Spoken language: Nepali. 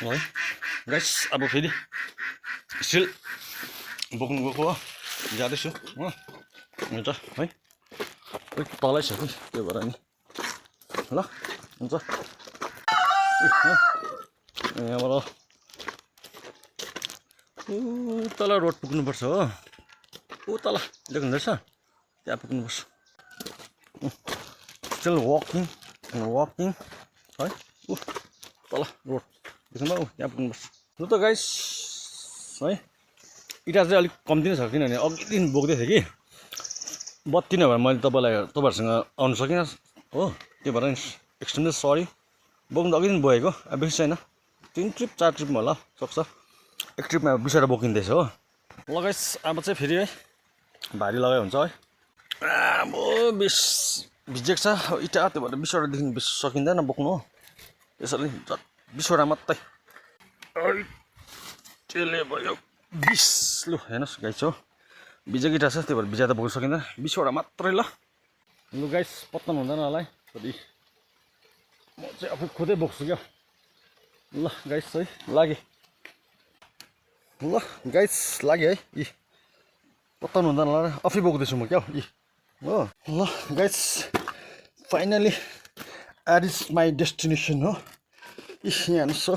है गाइस अब फेरि स्टिल बोक्नु गएको हो जाँदैछु हो हुन्छ है तलै छ कि त्यो भएर नि ल हुन्छ यहाँबाट तल रोड पुग्नुपर्छ हो तल देख्नुहुँदैछ त्यहाँ पुग्नुपर्छ स्टिल वकिङ है तल रोड देख्नुभयो त्यहाँ पुग्नुपर्छ लु त गाइस है इँटा चाहिँ अलिक कम्ती नै छ किनभने अघि दिन बोक्दै थिएँ कि बत्ती नभएर मैले तपाईँहरूसँग आउनु सकिनँ हो त्यो भएर एक्सट्रिमली सरी बोक्नु त अघि दिन बोकेको अब बेसी छैन 3 ट्रिप 4 ट्रिपमा होला सक्छ एक ट्रिपमा 20 वटा बोकिँदैछ हो ल गाइस अब चाहिँ फेरि है भारी लगायो हुन्छ है अब 20 भिजेको छ इँटा त्यो भएर 20 वटादेखि बेसी सकिँदैन बोक्नु हो त्यसरी 20 वटा मात्रै त्यसले भयो 20 लु हेर्नुहोस् गाइस हो भिजेको इँटा छ त्यो भएर भिजा त बोक्नु सकिँदैन 20 वटा मात्रै ल लु गाइस पत्ताउनु हुँदैन होला है फेरि म चाहिँ आफै खुदै बोक्छु क्या ल गाइस है लागे ल गाइस लागे है यी पत्ताउनु हुँदैन होला आफै बोक्दैछु म क्या यी हो ल guys finally it is my destination हो यहाँ हेर्नुहोस्